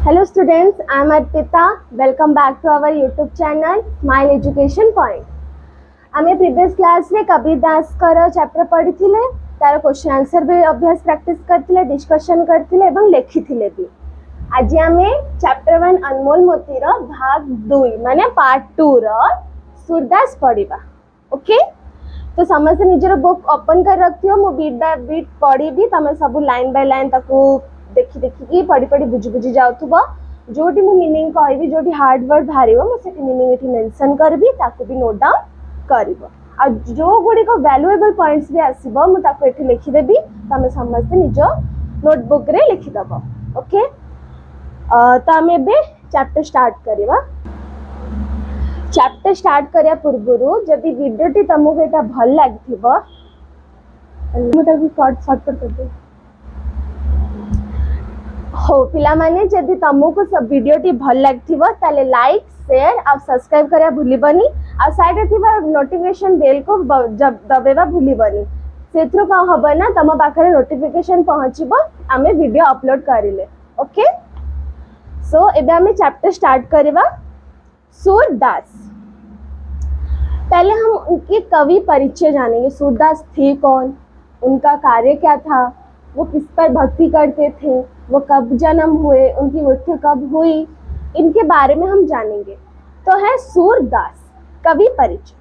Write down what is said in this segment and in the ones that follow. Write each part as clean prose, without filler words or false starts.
Hello students, I am Arpita. Welcome back to our YouTube channel Smile Education Point. आमे previous class रे कबीर दास कर chapter पढ़ी थिले, तार क्वेश्चन आंसर भी अभ्यास प्रैक्टिस करथिले, डिस्कशन करथिले एवं लेखिथिले भी। आज आमे चैप्टर 1 अनमोल मोती रो भाग 2 माने पार्ट 2 रो सूरदास पढ़ीबा। ओके, तो समस्त निजर बुक ओपन कर रखियो, मो बीट बाय बीट पढ़ी भी, तमे सब लाइन बाय लाइन ताकू देखि देखि की पढ़ी पढ़ी बुझी बुझी जाउथबो। जोटी मु मीनिंग कहबी, जोटी हार्ड वर्ड भारिबो मु सेठी मीनिंग एठी मेंशन करबी, ताकू भी नोट डाउन करिबो। आ जो गुडी को वैल्यूएबल पॉइंट्स भी आसीबो मु ताकू एठी लिखि देबी, तमे समस्त निजो नोटबुक रे लिखि दबो। ओके, तो आमे बे चैप्टर स्टार्ट करिबा। चैप्टर स्टार्ट करिया पूर्वरु जदि वीडियोटी तमको एटा भल लागिथिबो, मु ताकू शॉर्ट कर दे हो पिला माने जदि तमको सब वीडियोटी भल लागिथिबो ताले लाइक शेयर और सब्सक्राइब करिया भूलिबनी, और साइड रे थिबा नोटिफिकेशन बेल को जब दबेबा भूलिबनी। सेथरो का हबो ना तम पाखरे नोटिफिकेशन पहुंचीबो आमे वीडियो अपलोड करिले। ओके, सो एबे आमे चैप्टर स्टार्ट करिबा। सूरदास, पहले हम उनके कवि परिचय जानेंगे। सूरदास थे कौन, उनका कार्य क्या था, वो किस पर भक्ति करते थे, वो कब जन्म हुए, उनकी मृत्यु कब हुई, इनके बारे में हम जानेंगे। तो है सूरदास कवि परिचय।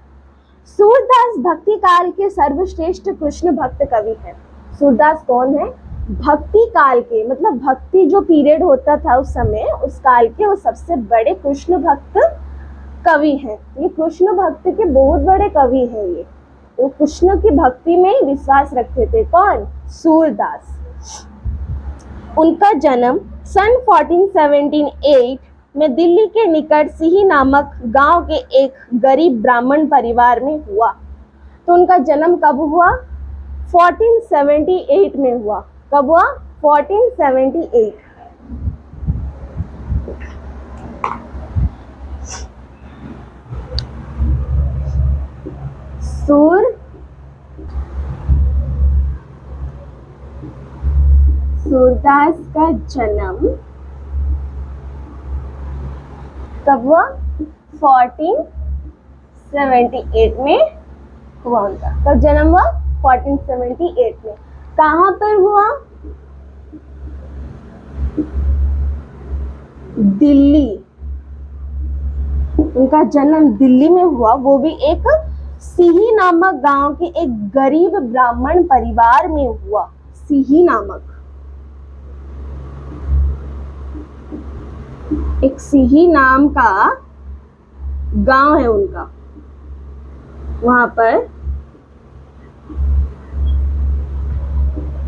सूरदास भक्ति काल के सर्वश्रेष्ठ कृष्ण भक्त कवि हैं। सूरदास कौन है? भक्ति काल के, मतलब भक्ति जो पीरियड होता था उस समय, उस काल के वो सबसे बड़े कृष्ण भक्त कवि हैं। ये कृष्ण भक्त के बहुत बड़े कवि हैं। ये वो कृष्ण की भक्ति में विश्वास रखते थे। कौन? सूरदास। उनका जन्म सन 1478 में दिल्ली के निकट सिही नामक गांव के एक गरीब ब्राह्मण परिवार में हुआ। तो उनका जन्म कब हुआ? 1478 में हुआ। कब हुआ? 1478। सूरदास का जन्म कब हुआ? 1478 में हुआ उनका। कब जन्म हुआ? 1478 में। कहाँ पर हुआ? दिल्ली। उनका जन्म दिल्ली में हुआ, वो भी एक सिही नामक गांव के एक गरीब ब्राह्मण परिवार में हुआ। सिही नामक एक सिही नाम का गांव है उनका, वहां पर।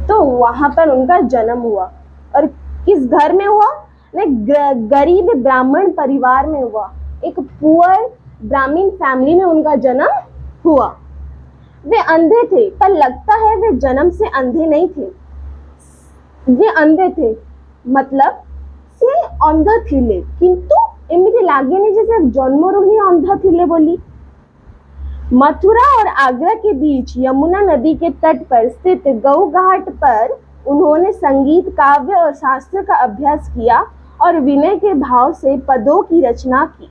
तो वहां पर उनका जन्म हुआ। और किस घर में हुआ? गरीब ब्राह्मण परिवार में हुआ। एक पुअर ब्राह्मण फैमिली में उनका जन्म हुआ। वे अंधे थे, पर लगता है वे जन्म से अंधे नहीं थे। वे अंधे थे, मतलब से अंधा थिले, किंतु एमिति लागेनी जैसे जन्मरु ही अंधा थिले बोली। मथुरा और आगरा के बीच यमुना नदी के तट पर स्थित गऊ घाट पर उन्होंने संगीत, काव्य और शास्त्र का अभ्यास किया और विनय के भाव से पदों की रचना की।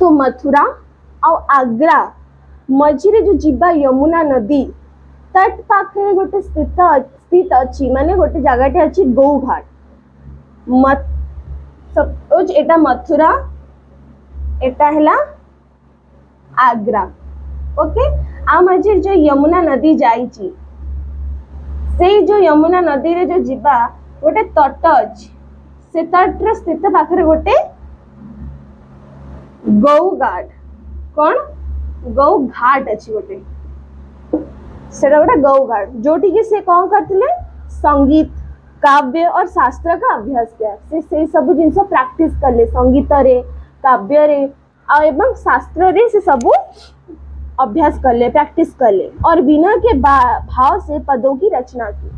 तो मथुरा और आगरा मझिरे जो जीवा यमुना नदी तट पाखे गोटे स्थित अच्छी, माने गोटे जगह अच्छी गऊ घाट। सपोज एटा मथुरा, एटा हैला आगरा। ओके, आ मझिर जो यमुना नदी जाइची, से जो यमुना नदी रे जो जीवा गोटे तट अछि, से तट रे स्थित पाखरे गोटे गौ घाट। कौन? गौ घाट अच्छी गोटे, सेटा गोटे गौ घाट, जोटी के से कौन करथिले? संगीत, काव्य और शास्त्र का अभ्यास किया। से सब जिनस प्रैक्टिस करले, संगीत रे, काव्य रे एवं शास्त्र रे से सब अभ्यास करले, प्रैक्टिस करले, और विनय के भाव से पदों की रचना की।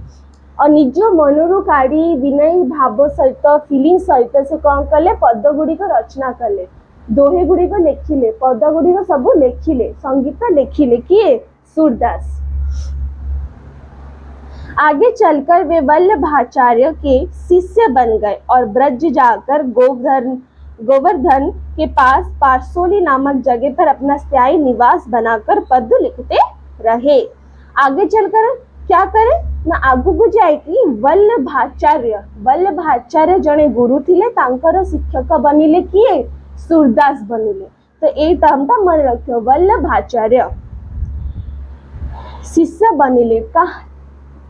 और निज मनरु काढ़ी विनय भाव सहित, फीलिंग सहित से कौन कले? पद गुड़ी को रचना कले, दोहे गुड़ी को लेखिले, पद गुड़ी को सब लेखिले, संगीत लेखिले। किए? सूरदास। आगे चलकर वे वल्लभाचार्य के शिष्य बन गए और ब्रज जाकर गोवर्धन के पास पारसोली नामक जगह पर अपना स्थायी निवास बनाकर पद लिखते रहे। आगे चलकर क्या करे ना आगू जाए कि वल्लभाचार्य जने गुरु थिले तांकर शिक्षक बनिले किए सूरदास बनिले। तो ए टर्मटा मन रखियो वल्लभाचार्य शिष्य बनिले का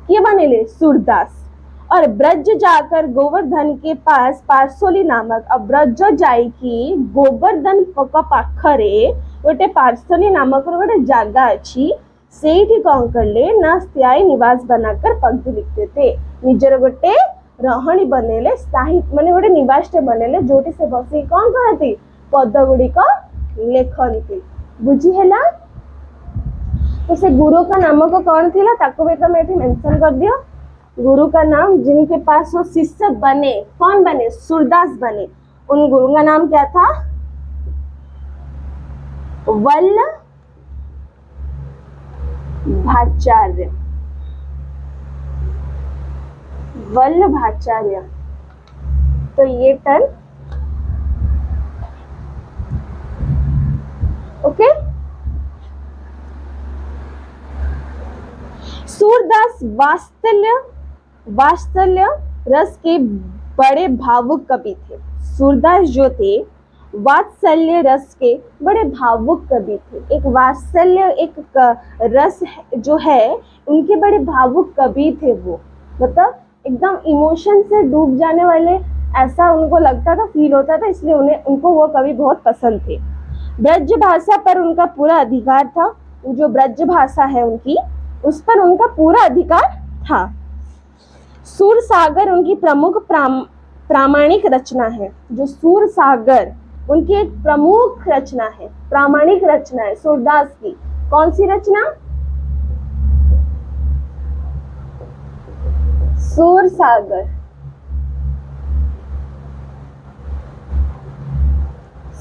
किए बनिले सूरदास और ब्रज जाकर गोवर्धन के पास पारसोली नामक अब ब्रज जाई कि गोवर्धन पाखरे गोटे पारसोली नामक गोटे जगह अच्छी सेठी कौन करले ना स्थायी निवास बनाकर पद लिखते थे निजर गोटे रहणी बनेले स्थायी माने गोटे निवास टे बनेले जोटी से बसी कौन करती पद गुड़िक लेखती बुझी हैला। तो से गुरु का नाम को कौन थी ताको भी तुम एठी मेंशन कर दियो। गुरु का नाम जिनके पास वो शिष्य बने कौन बने सूरदास बने उन गुरु का नाम क्या था वल्लभाचार्य। वल्लभाचार्य तो ये टर्म ओके। सूरदास वात्सल्य रस के बड़े भावुक कवि थे। सूरदास जो थे वात्सल्य रस के बड़े भावुक कवि थे। एक वात्सल्य एक रस जो है उनके बड़े भावुक कवि थे। वो मतलब एकदम इमोशन से डूब जाने वाले ऐसा उनको लगता था फील होता था इसलिए उनको वो कवि बहुत पसंद थे। ब्रज भाषा पर उनका पूरा अधिकार था। जो ब्रज भाषा है उनकी उस पर उनका पूरा अधिकार था। सूर सागर उनकी प्रमुख प्रामाणिक रचना है। जो सूर सागर उनकी एक प्रमुख रचना है प्रामाणिक रचना है सूरदास की। कौन सी रचना सूर सागर।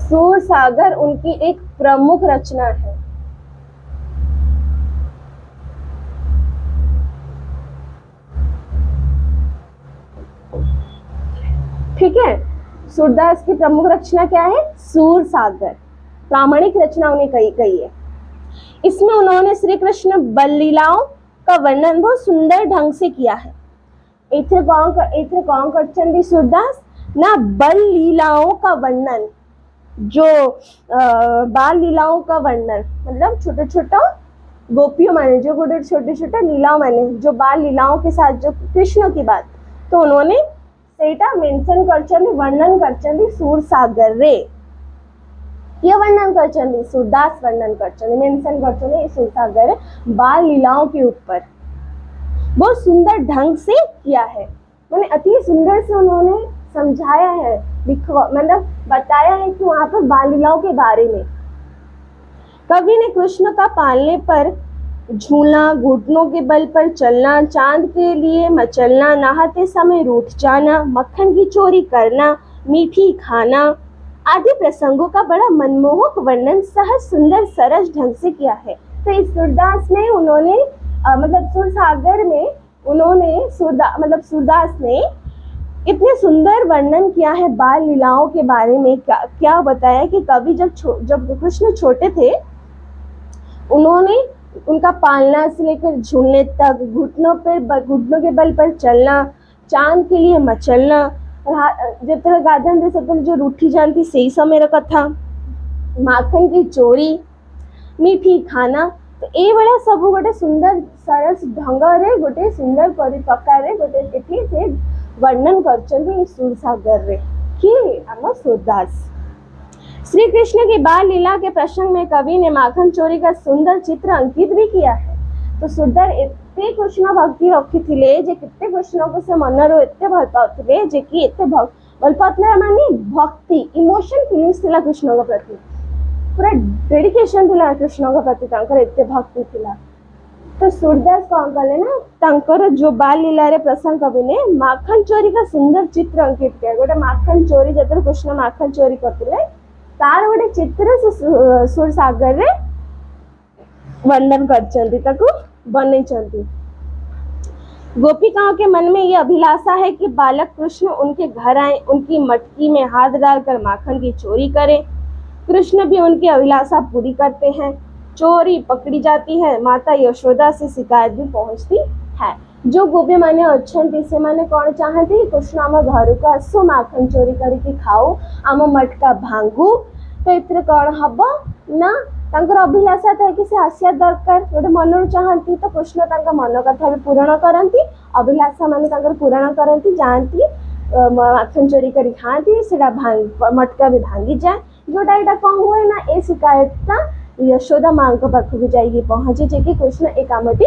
सूर सागर उनकी एक प्रमुख रचना है। ठीक है सूरदास की प्रमुख रचना क्या है सूर सागर प्रामाणिक रचना उन्हें कही है। इसमें उन्होंने श्री कृष्ण बल लीलाओं का वर्णन बहुत सुंदर ढंग से किया है। इथे कौन करचंदी सूरदास ना बल लीलाओं का वर्णन जो बाल लीलाओं का वर्णन मतलब छोटे छोटे गोपियों माने जो छोटे छोटे लीलाओं माने जो बाल लीलाओं के साथ जो कृष्ण की बात तो उन्होंने सेटा मेंशन करचंदी वर्णन करचंदी सूर सागर रे ये वर्णन करचंदी सूरदास वर्णन करचंदी मेंशन करचंदी सूर सागर बाल लीलाओं के ऊपर बहुत सुंदर ढंग से किया है। मैंने अति सुंदर से उन्होंने समझाया है मतलब बताया है कि वहां पर बाल लीलाओं के बारे में। कवि ने कृष्ण का पालने पर झूलना घुटनों के बल पर चलना चांद के लिए मचलना नहाते समय रूठ जाना मक्खन की चोरी करना मीठी खाना आदि प्रसंगों का बड़ा मनमोहक वर्णन सहज सुंदर सरस ढंग से किया है। तो इस सूरदास में उन्होंने मतलब सूर सागर में उन्होंने सूरदास ने इतने सुंदर वर्णन किया है बाल लीलाओं के बारे में। क्या बताया कि कवि जब कृष्ण छोटे थे उन्होंने उनका पालना से लेकर झूलने तक घुटनों के बल पर चलना चांद के लिए मचलना जितने गाधन दे सकते जो रूठी जानती सही समय रखा था माखन की चोरी मीठी खाना तो ये वाला सब गोटे सुंदर सरस ढंग रे गोटे सुंदर प्रकार गोटे एठी से वर्णन करचंदी सूरसागर रे कि आम सूरदास। श्री कृष्ण की बाल लीला के प्रसंग में कवि ने माखन चोरी का सुंदर चित्र अंकित भी किया है। तो सुंदर एते कृष्ण भक्ति रखी थिले जे कितने कृष्ण को से मन रो एते भल पाउथिले जे कि एते भल पाउथिले माने भक्ति इमोशन फीलिंग्स थिला कृष्ण के प्रति पूरा डेडिकेशन थिला कृष्ण के प्रति तांकर एते भक्ति थिला। तो सूरदास कौन कले ना तांकर जो बाल लीला रे प्रसंग कवि ने माखन चोरी का सुंदर चित्र अंकित किया। गोटे माखन चोरी जतर कृष्ण माखन चोरी करथिले तार गोटे चित्र से सूरसागर रे वर्णन करचंदी ताकू बनै चंदी। गोपिकाओं के मन में यह अभिलाषा है कि बालक कृष्ण उनके घर आए, उनकी मटकी में हाथ डालकर माखन की चोरी करें। कृष्ण भी उनकी अभिलाषा पूरी करते हैं। चोरी पकड़ी जाती है। माता यशोदा से शिकायत भी पहुंचती है। जो गोपी माने अच्छी से माने कौन चाहती कृष्ण आम घर को आसु माखन चोरी करके खाओ, आम मटका भांगू, तो एथरे कौन हम ना तांकर अभिलाषा था कि से आसिया दरकार गोटे मन चाहती, तो कृष्ण तांका मन कथा भी पूरण करती, अभिलाषा माने तांकर पूरण करती, जाती माखन चोरी कर खाती, सेटा मटका भी भांगी जाए। जोटा यहाँ कौन हुए ना ए शिकायतटा यशोदा माँ पाखक जाइए पहुंची कि कृष्ण ए कामटी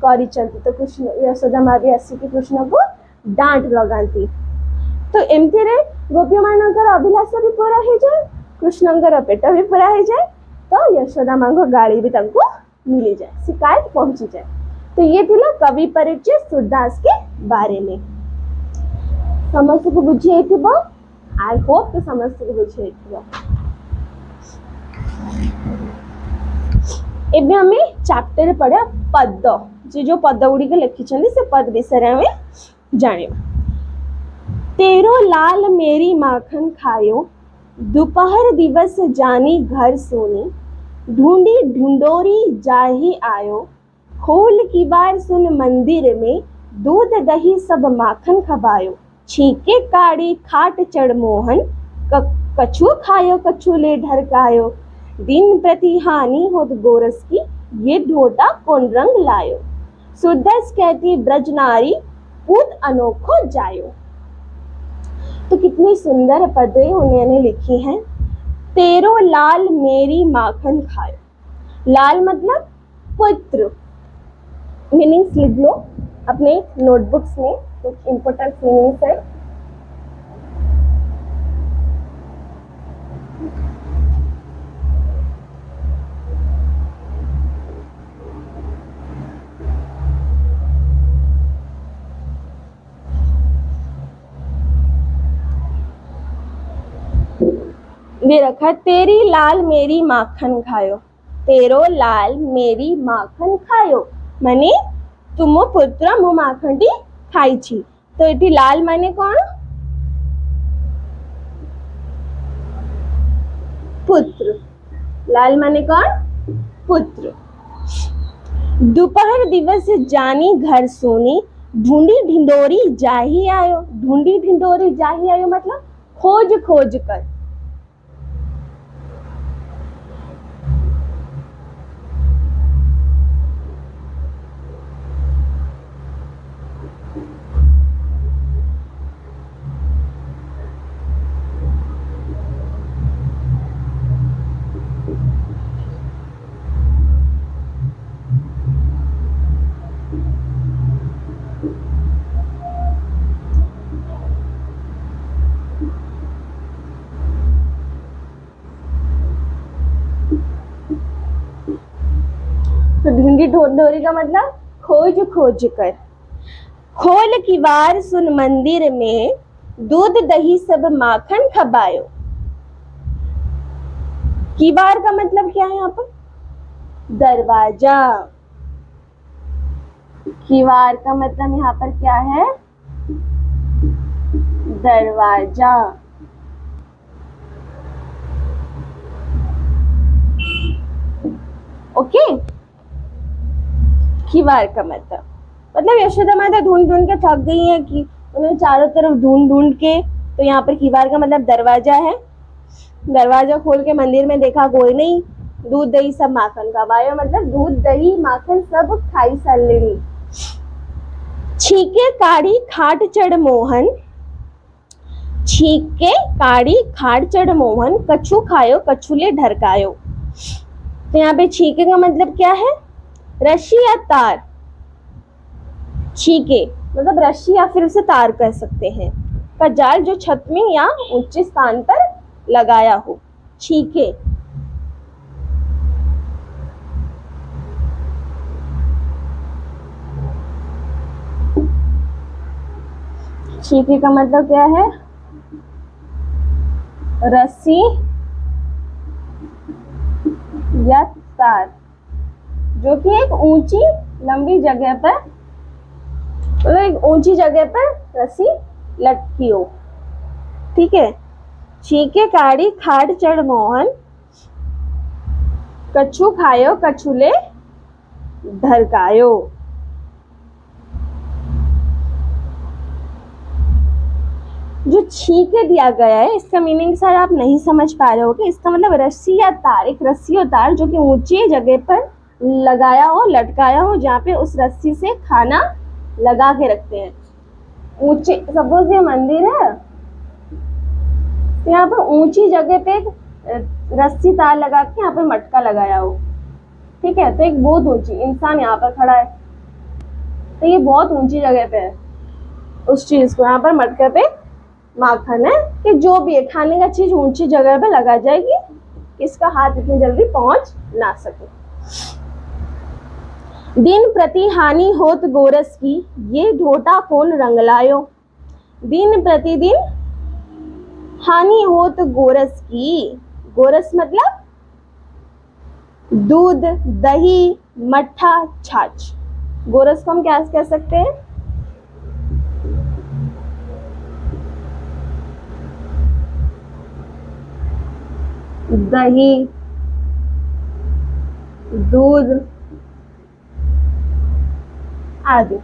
करिचंती। तो कृष्ण यशोदा माँ भी आसिक कृष्ण को डांट लगाती। तो एमती रे गोपी मानकर अभिलाषा भी पूरा हो जाए, कृष्णंकर पेट भी पूरा हो जाए, तो यशोदा माँ को गाड़ी भी तंको मिली जाए, शिकायत पहुंची जाए। तो ये थिला कवि परिचय सूरदास के बारे में। समस्त को बुझे थिबो, आई होप कि समस्त को बुझे थिबो। एबे हमें चैप्टर पढ़ा पद, जे जो पद गुड़ी के लिखी से पद विषय हमें जाने। तेरो लाल मेरी माखन खायो, दोपहर दिवस जानी घर सोनी, ढूंढी ढूंढोरी जाही आयो, खोल की बार सुन मंदिर में, दूध दही सब माखन खबायो, छीके काड़ी खाट चढ़ मोहन, कछु खायो कछु ले ढरकायो, दिन प्रति हानि होत गोरस की, ये ढोटा कौन रंग लायो। सूरदास कहती ब्रज नारी पूत अनोखो जायो। तो कितनी सुंदर पदें उन्होंने लिखी हैं। तेरो लाल मेरी माखन खायो। लाल मतलब पुत्र, मीनिंग्स लिख लो अपने नोटबुक्स में, कुछ इंपॉर्टेंट मीनिंग्स है। ये रखा तेरी लाल मेरी माखन खायो, तेरो लाल मेरी माखन खायो माने तुम पुत्र मो माखन टी खाई छी। तो ये लाल माने कौन? पुत्र। लाल माने कौन? पुत्र। दोपहर दिवस जानी घर सोनी, ढूंढी ढिंडोरी जाही आयो। ढूंढी ढिंडोरी जाही आयो मतलब खोज खोज कर। तो ढूंढी ढिंडोरी का मतलब खोज खोज कर। खोल की बार सुन मंदिर में, दूध दही सब माखन खबायो। की बार का मतलब क्या है यहाँ पर? दरवाजा। की बार का मतलब यहाँ पर क्या है? दरवाजा। ओके, की बार का मतलब यशोदा माता ढूंढ ढूंढ के थक गई है कि उन्हें चारों तरफ ढूंढ ढूंढ के, तो यहाँ पर कीवार का मतलब दरवाजा है। दरवाजा खोल के मंदिर में देखा कोई नहीं, दूध दही सब माखन खबायो मतलब दूध दही माखन सब खाई सलेनी। छीके काड़ी खाट चढ़ मोहन, छीके काड़ी खाट चढ़ मोहन, कछु खायो कछुले ढरकायो। तो यहाँ पे छीके का मतलब क्या है? रस्सी या तार। छीके मतलब रस्सी या फिर उसे तार कह सकते हैं, का जाल जो छत में या ऊंचे स्थान पर लगाया हो। छीके। छीके का मतलब क्या है? रस्सी या तार जो कि एक ऊंची लंबी जगह पर मतलब एक ऊंची जगह पर रस्सी लटकी हो, ठीक है। छीके काढ़ी खाड़ चढ़ मोहन, कछु खायो कछुले ढरकायो। जो छीके दिया गया है इसका मीनिंग सर आप नहीं समझ पा रहे हो कि इसका मतलब रस्सी या तार, एक रस्सी और तार जो कि ऊंची जगह पर लगाया हो, लटकाया हो, जहाँ पे उस रस्सी से खाना लगा के रखते हैं। ऊंचे, सपोज ये मंदिर है तो यहाँ पर ऊंची जगह पे एक रस्सी तार लगा के यहाँ पे मटका लगाया हो, ठीक है। तो एक बहुत ऊंची इंसान यहाँ पर खड़ा है, तो ये बहुत ऊंची जगह पे है उस चीज को, यहाँ पर मटके पे माखन है कि जो भी है खाने का चीज ऊंची जगह पे लगा जाएगी, इसका हाथ इतनी जल्दी पहुंच ना सके। दिन प्रति हानि होत गोरस की, ये ढोटा कौन रंग लायो। दिन प्रतिदिन हानि होत गोरस की, गोरस मतलब दूध, दही, मट्ठा, छाछ। गोरस को हम क्या कह सकते हैं? दही, दूध आदि।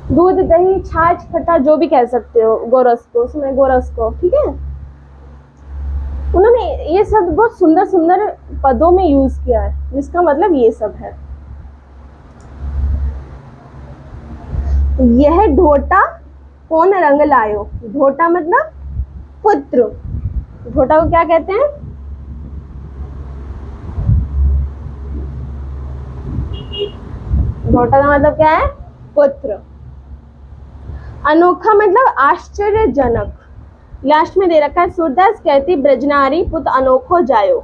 दूध, दही, छाछ, खट्टा जो भी कह सकते हो गोरस को, उसमें गोरस को, ठीक है। उन्होंने ये सब बहुत सुंदर सुंदर पदों में यूज किया है, जिसका मतलब ये सब है। यह ढोटा कौन रंग लायो। ढोटा मतलब पुत्र। ढोटा को क्या कहते हैं? ढोटा का मतलब क्या है? पुत्र। अनोखा मतलब आश्चर्यजनक। लास्ट में दे रखा है सूरदास कहती ब्रजनारी पुत अनोखो जायो।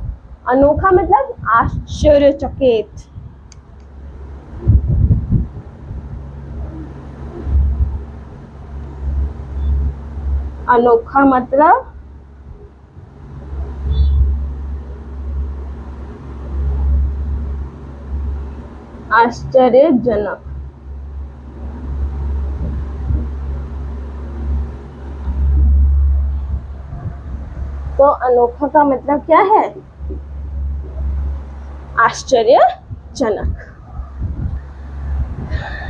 अनोखा मतलब आश्चर्यचकित। अनोखा मतलब आश्चर्यजनक। तो अनोखा का मतलब क्या है? आश्चर्यजनक।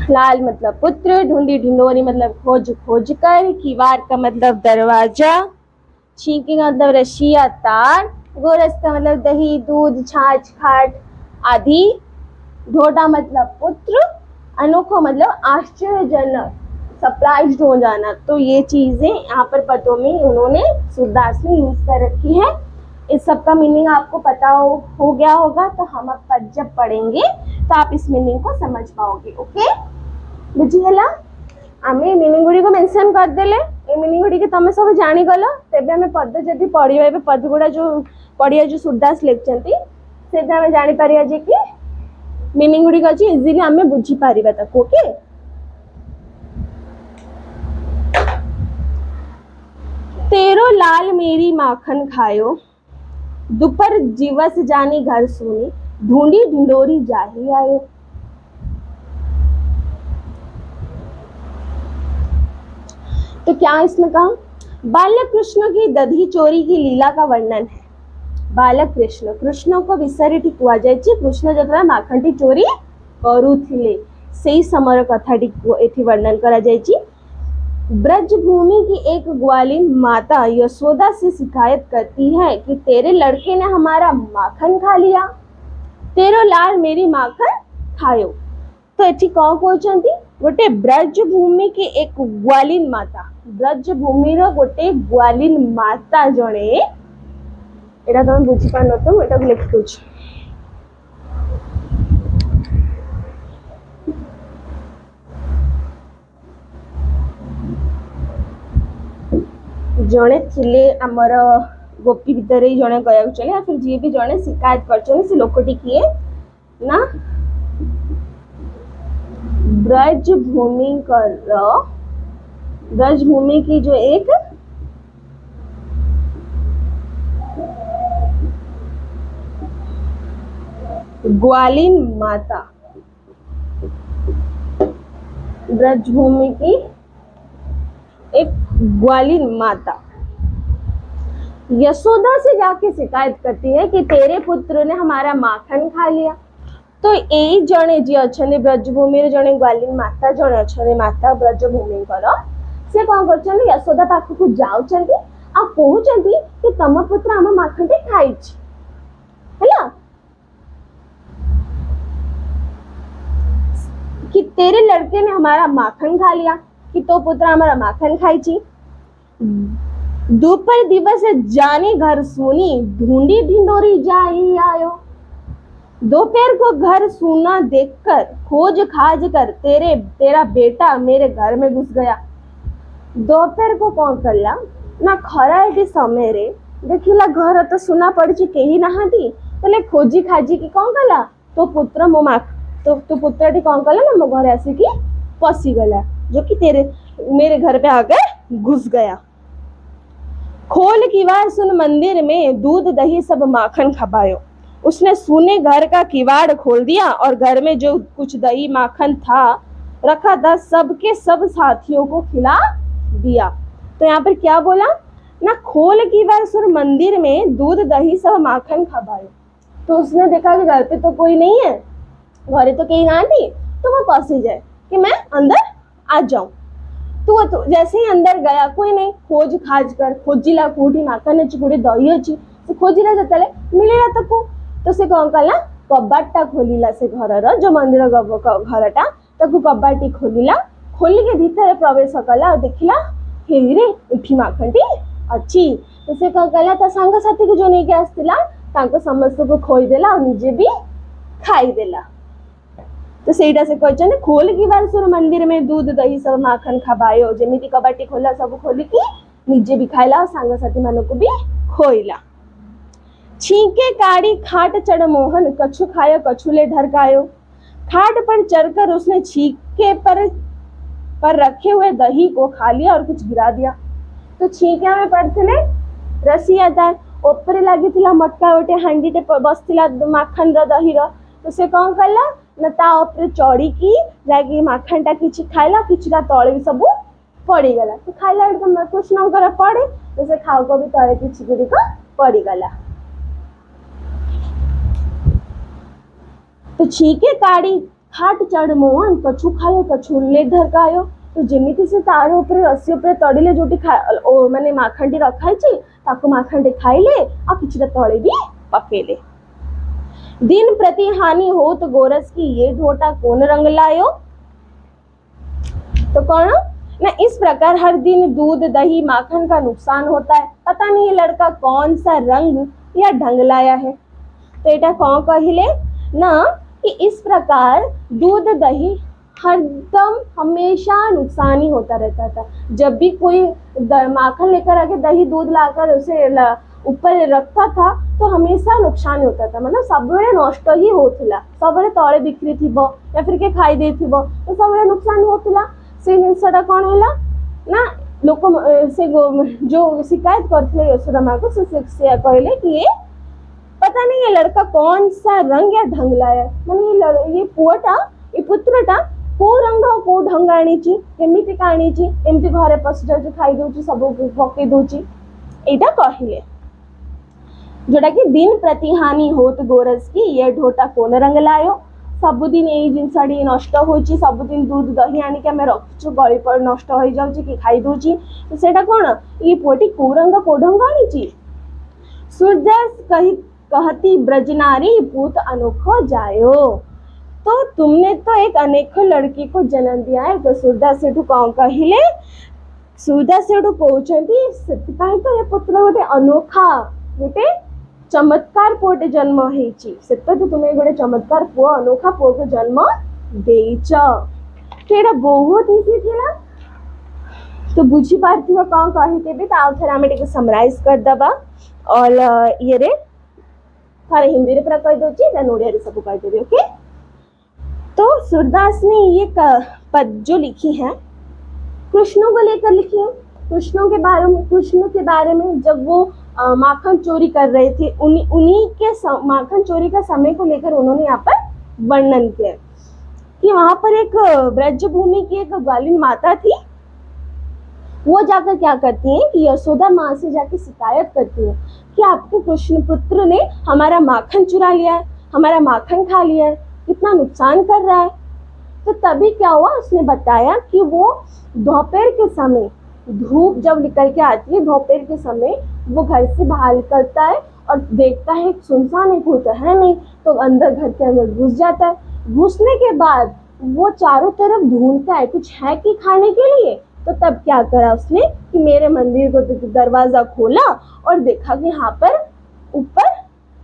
लाल मतलब पुत्र, ढूंढी ढिंडोरी मतलब खोज खोज कर, किवार का मतलब दरवाजा, छींके का मतलब रस्सी या तार, गोरस का मतलब दही, दूध, छाछ, खाट आदि, ढोटा मतलब पुत्र, अनोखा मतलब आश्चर्यजनक, सरप्राइज्ड हो जाना। तो ये चीजें यहाँ पर पदों में उन्होंने सूरदास ने यूज कर रखी है। इस सब का मीनिंग आपको पता हो गया होगा, तो हम अब पद जब पढ़ेंगे तो आप इस मीनिंग को समझ पाओगे। ओके बुझीगला? आमे मीनिंग गुड़ी को मेंशन कर देले, ए मीनिंग गुड़ी के तमे सब जानी गलो, तेबे हमें पद जदी पढ़िबा, एबे पद गुड़ा जो पढ़िया जो सूरदास लिखचंती सेटा हमें जानि परिया जे कि मीनिंग गुड़ी अछि इजीली हमें बुझी पारिबा तक। ओके तेरो लाल मेरी माखन खायो, दोपहर जीवस जानी घर सुनी, ढूंढी ढिंडोरी जाही आयो। तो क्या इसमें कहा? बालक कृष्ण की दधी चोरी की लीला का वर्णन है। बालक कृष्ण, कृष्ण को विषयटी कुआ जाए, कृष्ण जब माखनटी चोरी करुथिले सेई समय कथाटी एठी वर्णन करा जाए। ब्रजभूमि की एक ग्वालिन माता यशोदा से शिकायत करती है कि तेरे लड़के ने हमारा माखन खा लिया, तेरो लाल मेरी माखन खायो। तो एठी कौन कहउछंती? गोटे ब्रजभूमि की एक ग्वालिन माता, ब्रजभूमि रो गोटे ग्वालिन माता जणे, एटा तुम बुझी पार न तो एटा लिख दूछ। जड़े थिले आमर गोपी भितर ही जड़े कह चले, या फिर जी भी जड़े शिकायत कर से लोकटी किए ना ब्रजभूमि ब्रजभूमि की जो एक ग्वालिन माता, ब्रजभूमि की एक ग्वालिन माता यशोदा से जाके शिकायत करती है कि तेरे पुत्र ने हमारा माखन खा लिया। तो यही जड़े जी अच्छा ब्रजभूमि जड़े ग्वालिन माता जड़े अच्छा माता ब्रजभूमि से कौन कर यशोदा पाखक जाऊँच आ कहते कि तम पुत्र आम माखन टे खाई है कि तेरे लड़के ने हमारा माखन खा लिया, कि तो पुत्र हमारा माखन खाई छी। दोपहर दिवस जाने घर सुनी ढूंढी ढिंडोरी जाई आयो। दोपहर को घर सूना देखकर खोज खाज कर तेरा बेटा मेरे घर में घुस गया। दोपहर को कौन करला ना खरा समय रे देखिला घर तो सुना पड़ी कही नहांती तले खोजी खाजी की कौन कला तो पुत्र मो तो पुत्र टी कौन कला ना मो घर आसिकी पसी गला, जो कि मेरे घर पे आकर घुस गया। खोल किवाड़ सुन मंदिर में दूध दही सब माखन खपायो। उसने सुने घर का किवाड़ खोल दिया और घर में जो कुछ दही माखन था रखा था सबके सब साथियों को खिला दिया। तो यहाँ पर क्या बोला ना, खोल किवाड़ सुन मंदिर में दूध दही सब माखन खपायो। तो उसने देखा कि घर पे तो कोई नहीं है, घरे तो कहीं ना थी, तो वो पसी जाए कि मैं अंदर आ जाऊं। तो जैसे ही अंदर गया कोई नहीं, खोज खाज कर खोजिला कोठी माखन अच्छी कोठी दही अच्छी से खोजिला जतले मिलेला तको। तो से कौन कला कबाटा खोलिला से घर जो मंदिर घरटा ताकू कबाटी खोलिला, खोल के भीतर प्रवेश कला और देखिला हे रे इठी माखनटी अच्छी। तो से कौन कला ता संग साथी को जो नहीं के आस्तिला ताको समस्त को खोई देला और निजे भी खाई देला। तो सेटा से कहते खोल की बार सुर मंदिर में दूध दही सब माखन खबायो, जेमिति कबाटी खोला सब खोली की निजे भी खाइला और सांग साथी मानों को भी खोइला। छींके काड़ी खाट चढ़ मोहन कछु खायो कछुले ढरकायो। खाट पर चढ़कर उसने छींके पर रखे हुए दही को खा लिया और कुछ गिरा दिया। तो छींके में पड़ते रसिया तार ऊपर लगी थिला मटका गोटे हांडी टे बसथिला माखन रो दही रो। तो से कौन कला ना ता ऊपर चढ़ी की जाके माखन टा किछि खाइला, किछिटा तळे सब पड़ी गला। तो खाइला एकदम कृष्ण कर पड़े तो से खाओ को भी तळे किछि गुडी को पड़ी गला। तो छीके काड़ी खाट चढ़ मोहन कछु खायो कछुले ढरकायो। तो जेमिति से तार ऊपर रस्सी ऊपर तड़ीले जोटी माने माखन टी रखाई छी ताको माखन टी खाइले आ किछिटा तळे भी पकेले। दिन प्रति हानि हो तो गोरस की ये ढोटा कौन रंग लायो। तो कौन ना इस प्रकार हर दिन दूध दही माखन का नुकसान होता है, पता नहीं ये लड़का कौन सा रंग या ढंग लाया है। तो एटा कौन कहिले ना कि इस प्रकार दूध दही हरदम हमेशा नुकसान ही होता रहता था। जब भी कोई माखन लेकर आके दही दूध लाकर उसे ऊपर रखता था तो हमेशा नुकसान होता था, मतलब सब नष्ट ही होता, सब तले बिक्री थी या फिर के खाई दे तो सब नुकसान होता। से जिनसा कौन है ना लोक से जो शिकायत करते यशोदा माँ को से कहले कि ये पता नहीं ये लड़का कौन सा रंग या ढंग लाया, मैंने ये पुआटा ये पुत्रटा को रंग को ढंग आनीची केमिति का आनीची एमती घरे पस जाउची खाई दउची सब पकई दउची एटा कहिले। जोटा कि दिन प्रति हानि होत गोरस की ये ढोटा कोन रंग लायो। सबुदिन यही जिनसाड़ी नष्ट होची, सबुदिन दूध दही आनी के हमें रखुछु गली पर नष्ट हो जाउची कि खाई दउची, तो सेटा कोन ये पोटी को रंग को ढंग आनीची। सूरदास कहती ब्रजनारी पूत अनोखो जायो। तो तुमने तो एक अनेको लड़की को जन्म दिया है। तो सूरदास सेठू कौन कहिले, सूरदास सेठू कहउचंती सेतिपाई तो ये पुत्र गोटे अनोखा गोटे चमत्कार पुओटे जन्म हेची, सेते तो तुम्हें गोटे चमत्कार पुओ अनोखा पुओ को जन्म देइच। तो एटा बहुत इजी थिला। तो बुझी पारथिबो कौन कहिते भी ताउ थरा में टिके समराइज कर दबा और ये रे थारे हिंदी रे पूरा कह दोची देन ओडिया रे सब कह देबे। ओके, तो सूरदास ने ये पद जो लिखी है कृष्ण को लेकर लिखी है। कृष्ण के बारे में जब वो माखन चोरी कर रहे थे उन्हीं के माखन चोरी का समय को लेकर उन्होंने यहाँ पर वर्णन किया। कि वहां पर एक ब्रजभूमि की एक ग्वालिन माता थी। वो जाकर क्या करती हैं कि यशोदा माँ से जाके शिकायत करती है कि आपके कृष्ण पुत्र ने हमारा माखन चुरा लिया है, हमारा माखन खा लिया है, कितना नुकसान कर रहा है। तो तभी क्या हुआ, उसने बताया कि वो दोपहर के समय, धूप जब निकल के आती है दोपहर के समय, वो घर से बाहर निकलता है और देखता है सुनसान है, कोई तो है नहीं, तो अंदर घर के अंदर घुस जाता है। घुसने के बाद वो चारों तरफ ढूंढता है कुछ है कि खाने के लिए। तो तब क्या करा उसने कि मेरे मंदिर को दरवाजा खोला और देखा कि यहाँ पर ऊपर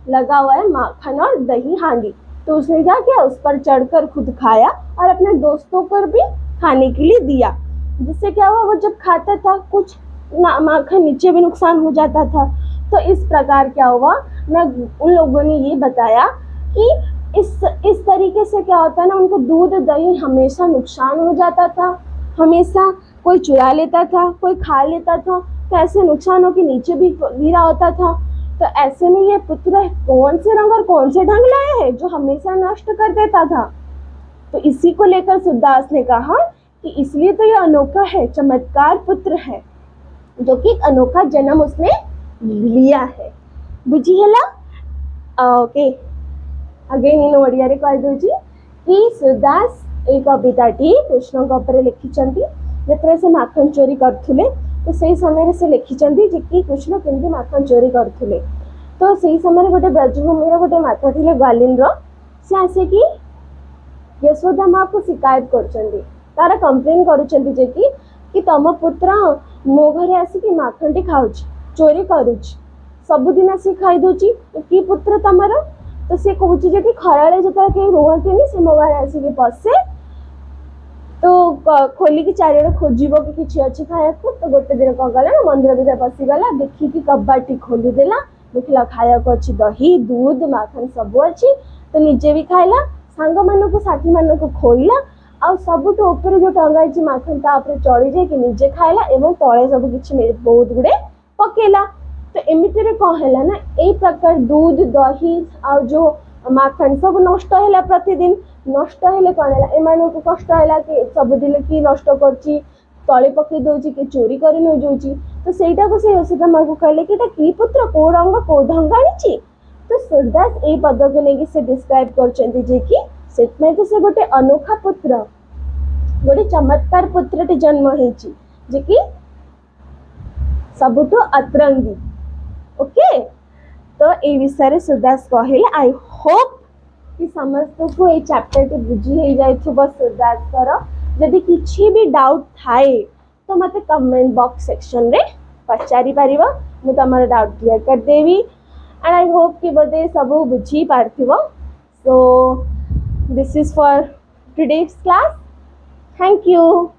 लगा हुआ है माखन और दही हांडी। तो उसने क्या किया, उस पर चढ़कर खुद खाया और अपने दोस्तों को भी खाने के लिए दिया। जिससे क्या हुआ, वो जब खाता था कुछ माखन नीचे भी नुकसान हो जाता था। तो इस प्रकार क्या हुआ ना, उन लोगों ने ये बताया कि इस तरीके से क्या होता है ना, उनको दूध दही हमेशा नुकसान हो जाता था, हमेशा कोई चुरा लेता था, कोई खा लेता था, तो ऐसे नुकसानों के नीचे भी गिरा होता था। तो ऐसे में ये पुत्र कौन से रंग और कौन से ढंग लाया है जो हमेशा नष्ट कर देता था। तो इसी को लेकर सूरदास ने कहा कि इसलिए तो ये अनोखा है, चमत्कार पुत्र है, जो कि एक अनोखा जन्म उसने लिया है। बुझिएला? ओके, अगेन इन ओडिया कहीदे कि सूरदास एक कविताटी कृष्ण ଉପରେ ଲେଖିଛନ୍ତି ଯେତେବେଳେ ସେ ମାଖନ ଚୋରି କରୁଥିଲେ। तो ସେଇ ସମୟରେ ସେ ଲେଖିଛନ୍ତି ଯେ କି କୃଷ୍ଣ କେମିତି ମାଖନ ଚୋରି କରୁଥିଲେ। तो ସେଇ ସମୟରେ ଗୋଟେ ବ୍ରଜଭୂମିର ଗୋଟେ ମାତା ଥିଲେ ଗ୍ୱାଲିନର, ସେ ଆସିକି यशोदा माँ को शिकायत କରୁଛନ୍ତି, ତାର କମ୍ପ୍ଲେନ୍ କରୁଛନ୍ତି ଯେ कि ତମ ପୁତ୍ର ମୋ ଘରେ ଆସିକି ମାଖନଟି ଖାଉଛି, ଚୋରି କରୁଛି, ସବୁଦିନ ଆସି ଖାଇଦେଉଛି, କି ପୁତ୍ର ତମର। तो सी कहूँ जे कि खराले जो कहीं रुहतनी से मो घर आसिक पशे, तो खोलिकी चारिड़े खोज कि किसी अच्छी खाया। तो गोटे दिन कौन कला ना, मंदिर भीतर पशिगला, देखिकी कबाटी खोलीदेला, देखला खाया अच्छी दही दूध माखन सब अच्छी। तो निजे भी खाइला, सांग मानक साथी मानक खोइला, आउ सबुठ ऊपर जो टंगाई माखन तापर चढ़ी जाए निजे खाइला एवं तले सब किसी बहुत गुड़े पकेला। तो एमितिरे कौन है ना, यही प्रकार दूध दही आ जो माखन सब नष्ट है, प्रतिदिन नष्ट है कौन है, एम को कष्ट है कि सबुदिन कि नष्ट कर तले पकई दौर कि चोरी कर नहीं जाऊँगी। तो सहीटा को यशोदा माँ को कहले कि कि पुत्र कौ रंग कौ ढंग आनी। तो सूरदास यही पद को लेकिन से डिस्क्राइब कर तो से गोटे अनोखा पुत्र, गोटे चमत्कार पुत्रटे जन्म होती जे कि सबुठ अतरंगी। ओके, तो ये विषय सूरदास कहले। आई होप कि समस्त को ये चैप्टर टी बुझी जाए सूरदास। जदि किसी भी डाउट थाए तो मत कमेंट बॉक्स सेक्शन रे पचारि पारिबो, मु तमर डाउट क्लियर कर देवी। एंड आई होप कि बोधे सब बुझी पार्थिबो। So this is for today's class. Thank you.